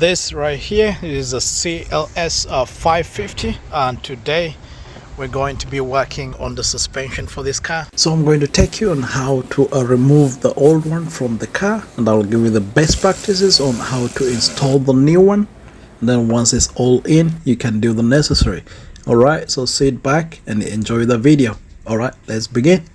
this right here is a CLS550, and today we're going to be working on the suspension for this car. So I'm going to take you on how to remove the old one from the car, and I'll give you the best practices on how to install the new one. And then once it's all in, you can do the necessary. Alright, so sit back and enjoy the video. Alright, let's begin.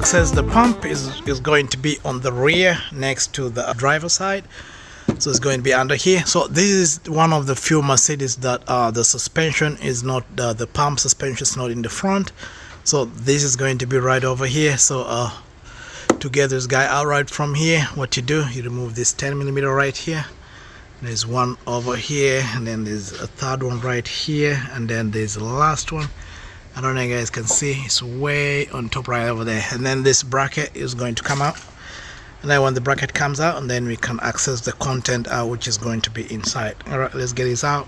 Says the pump is going to be on the rear next to the driver side, so it's going to be under here. So this is one of the few Mercedes that the suspension is not the pump suspension is not in the front, so this is going to be right over here. So to get this guy out right from here, what you do, you remove this 10mm right here. There's one over here, and then there's a third one right here, and then there's the last one. I don't know if you guys can see, it's way on top right over there. And then this bracket is going to come out, and then when the bracket comes out, and then we can access the content which is going to be inside. All right, let's get this out.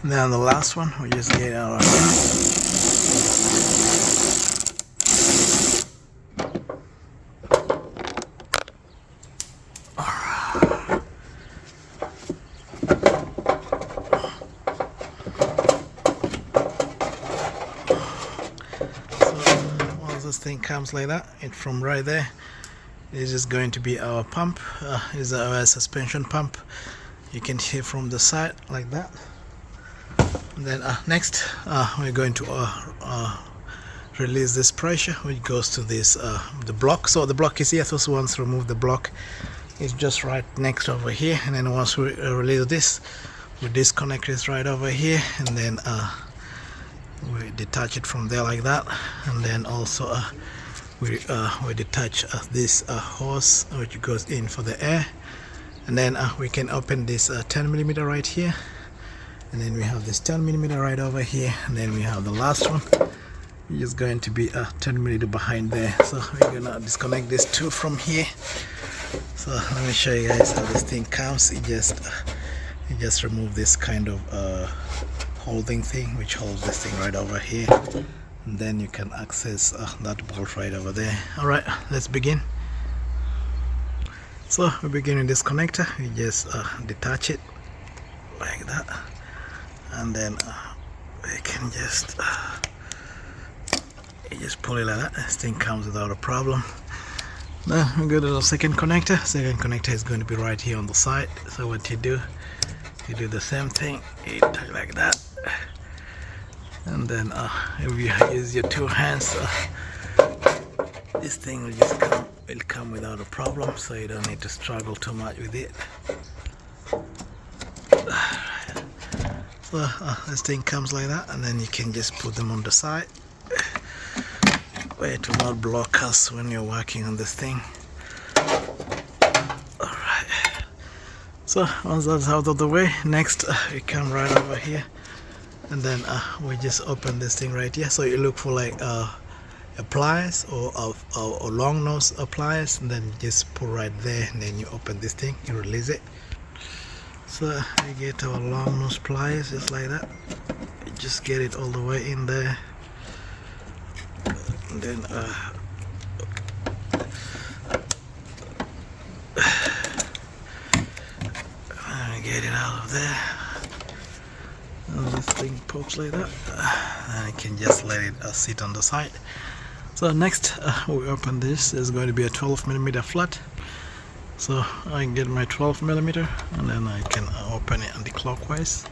And then the last one, we just get out of here. Alright. So once this thing comes like that, it from right there, this is going to be our pump. Is our suspension pump. You can hear from the side like that. And then next we're going to release this pressure, which goes to this the block. So the block is here, so once we remove the block, it's just right next over here. And then once we release this, we disconnect this right over here, and then we detach it from there like that. And then also we detach this hose which goes in for the air. And then we can open this 10mm right here. And then we have this 10mm right over here, and then we have the last one, which is going to be a 10mm behind there. So we're gonna disconnect this two from here. So let me show you guys how this thing comes. You just remove this kind of holding thing, which holds this thing right over here, and then you can access that bolt right over there. All right, let's begin. So we begin with this connector. We just detach it like that. And then we can just pull it like that. This thing comes without a problem. Now we go to the second connector. Second connector is going to be right here on the side. So what you do the same thing. You touch like that, and then if you use your two hands, this thing will just come without a problem. So you don't need to struggle too much with it. So this thing comes like that, and then you can just put them on the side where to not block us when you're working on this thing. Alright, so once that's out of the way, next we come right over here, and then we just open this thing right here. So you look for like a pliers or long nose pliers, and then you just put right there, and then you open this thing, you release it. So we get our long nose pliers just like that. You just get it all the way in there, and then get it out of there. And this thing pokes like that, and you can just let it sit on the side. So next we open this. There's going to be a 12mm flat. So I get my 12mm, and then I can open it anti-clockwise.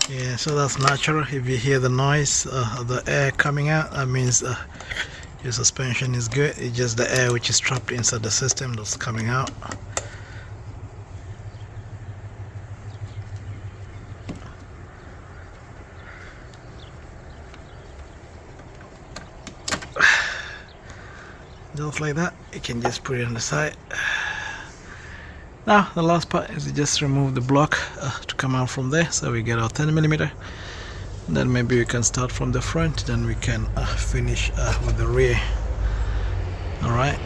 Yeah, so that's natural. If you hear the noise, the air coming out, that means Your suspension is good. It's just the air which is trapped inside the system that's coming out. Just like that, you can just put it on the side. Now the last part is to just remove the block to come out from there, so we get our 10mm. Then maybe we can start from the front, then we can finish with the rear. Alright.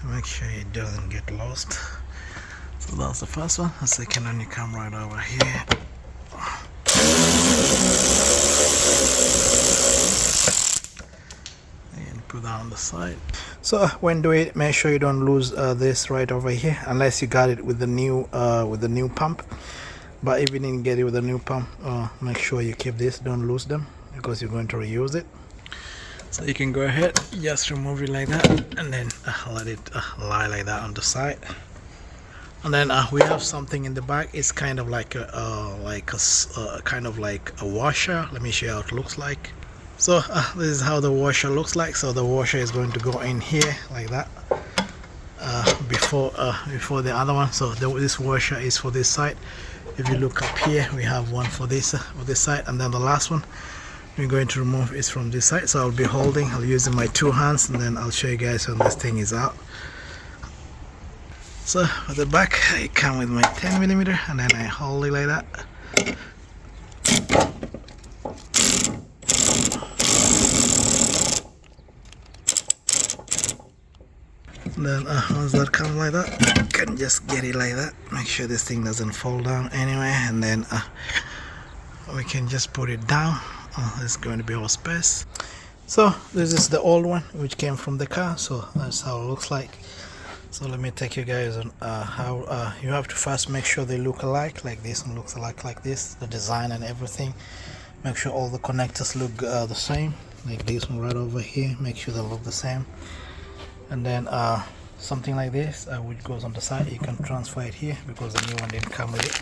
Make sure it doesn't get lost. So that's the first one. The second one, you come right over here. And put that on the side. So when doing it, make sure you don't lose this right over here, unless you got it with the new pump. But if you didn't get it with the new pump, make sure you keep this, don't lose them, because you're going to reuse it. So you can go ahead, just remove it like that, and then let it lie like that on the side. And then we have something in the back. It's kind of like a kind of like a washer. Let me show you how it looks like. So this is how the washer looks like. So the washer is going to go in here like that before the other one. So this washer is for this side. If you look up here, we have one for this side, and then the last one we're going to remove is from this side. So I'll be holding, I'll using my two hands, and then I'll show you guys when this thing is out. So at the back, I come with my 10mm, and then I hold it like that. And then once that comes like that, you can just get it like that. Make sure this thing doesn't fall down anyway, and then we can just put it down. This is going to be our space. So this is the old one which came from the car. So that's how it looks like. So let me take you guys on how you have to first make sure they look alike. Like this one looks alike like this, the design and everything. Make sure all the connectors look the same. Like this one right over here, make sure they look the same. And then something like this which goes on the side, you can transfer it here because the new one didn't come with it.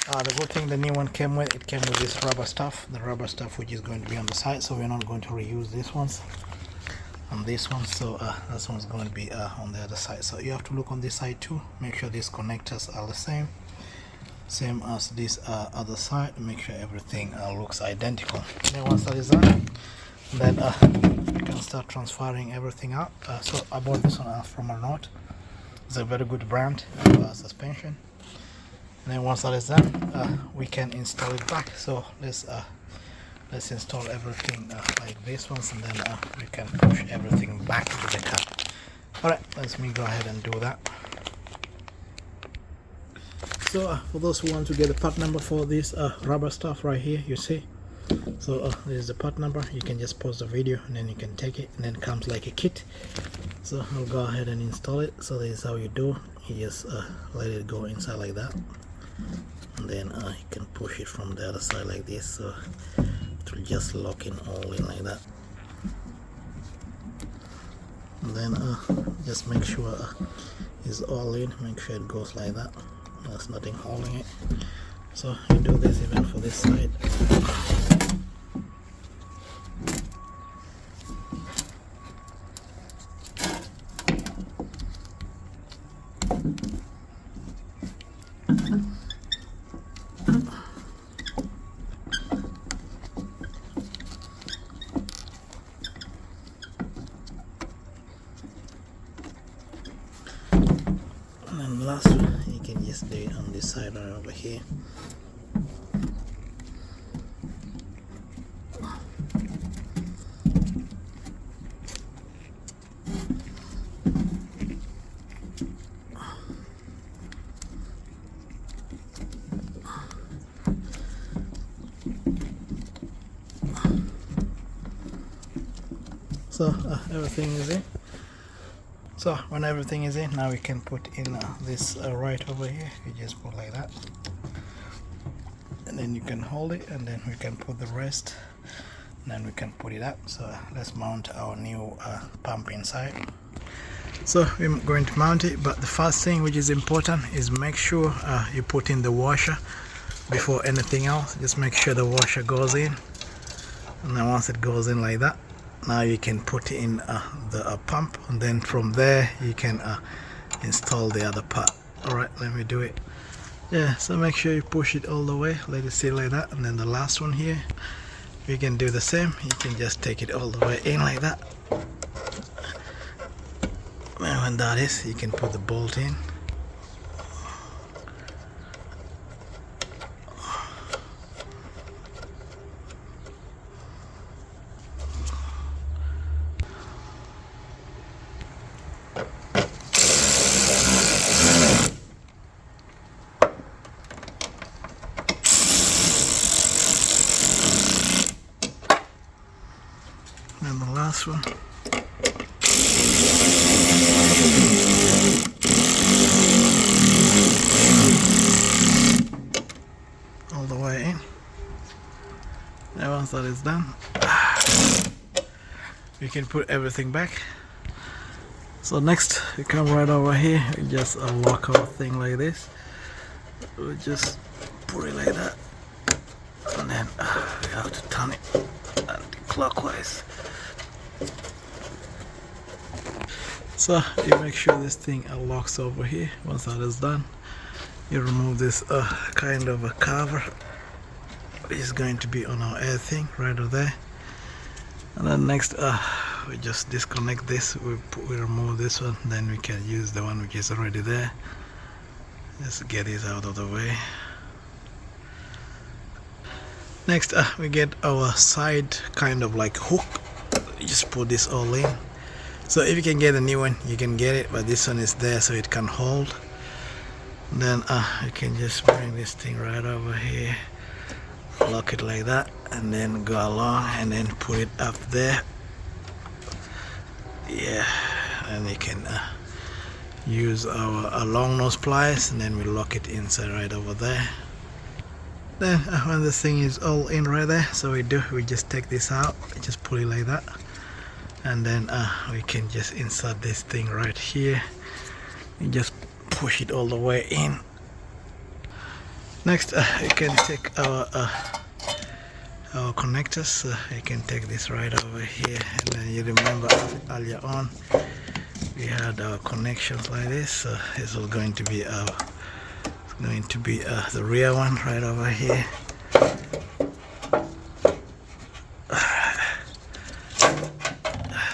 The good thing the new one came with, it came with this rubber stuff, the rubber stuff which is going to be on the side, so we're not going to reuse these ones on this one. So this one's going to be on the other side. So you have to look on this side too, make sure these connectors are the same as this other side. Make sure everything looks identical. Then once that is done, then you can start transferring everything out. So I bought this one from Renault. It's a very good brand of suspension. And then once that is done, we can install it back. So let's install everything like this one, and then we can push everything back to the car. Alright, let me go ahead and do that. So for those who want to get the part number for this rubber stuff right here, you see. So this is the part number. You can just pause the video and then you can take it, and then it comes like a kit. So I'll go ahead and install it. So this is how you do. You just let it go inside like that, and then you can push it from the other side like this, so it will just lock in all in like that. And then just make sure it's all in, make sure it goes like that, there's nothing holding it. So you do this even for this side. Last one, you can just do it on this side or over here. So everything is in. So when everything is in, now we can put in this right over here. You just put like that, and then you can hold it, and then we can put the rest, and then we can put it up. So let's mount our new pump inside. So we're going to mount it, but the first thing which is important is make sure you put in the washer before anything else. Just make sure the washer goes in, and then once it goes in like that, now you can put in the pump, and then from there you can install the other part. Alright, let me do it. Yeah, so make sure you push it all the way, let it sit like that, and then the last one here you can do the same. You can just take it all the way in like that, and when that is, you can put the bolt in. And the last one. All the way in. And once that is done, we can put everything back. So next, we come right over here, we just unlock our thing like this. We just put it like that, and then we have to turn it anti-clockwise. So you make sure this thing unlocks over here. Once that is done, you remove this kind of a cover, which is going to be on our air thing right over there. And then next we just disconnect this, we remove this one, then we can use the one which is already there. Just get this out of the way. Next we get our side kind of like hook. You just put this all in. So if you can get a new one, you can get it, but this one is there so it can hold. Then you can just bring this thing right over here, lock it like that, and then go along and then put it up there. Yeah, and you can use our long nose pliers, and then we lock it inside right over there. Then when this thing is all in right there, so we just take this out, just put it like that, and then we can just insert this thing right here and just push it all the way in. Next you can take our connectors. You can take this right over here, and then you remember earlier on we had our connections like this. So this is going to be the rear one right over here.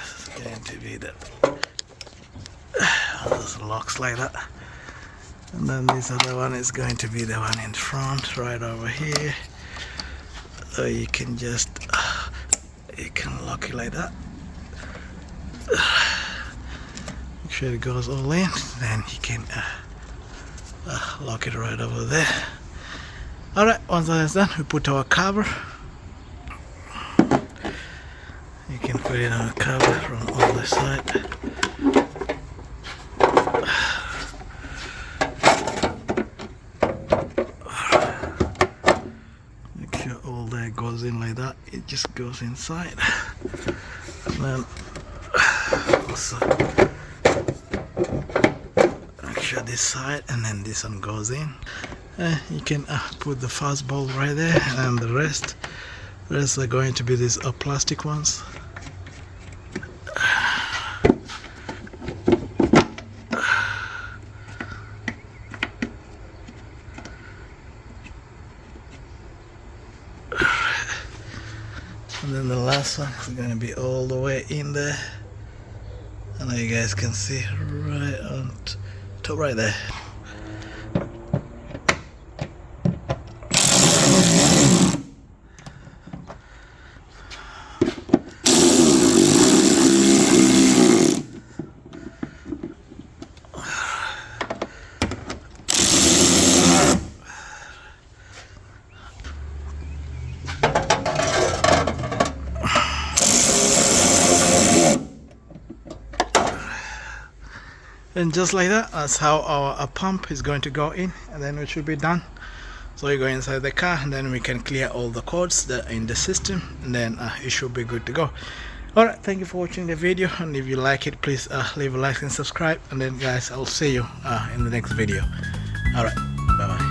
It's going to be those locks like that, and then this other one is going to be the one in front right over here. So you can just lock it like that. Make sure it goes all in, then you can lock it right over there. Alright, once that is done, we put our cover. You can put it on a cover from all the side. Make sure all that goes in like that. It just goes inside. And then also this side, and then this one goes in. You can put the first bolt right there, and the rest are going to be these plastic ones. And then the last one is going to be all the way in there, and now you guys can see right on top right there. And just like that, that's how our pump is going to go in, and then it should be done. So you go inside the car, and then we can clear all the cords that are in the system, and then it should be good to go. Alright, thank you for watching the video, and if you like it, please leave a like and subscribe, and then guys, I'll see you in the next video. Alright, bye bye.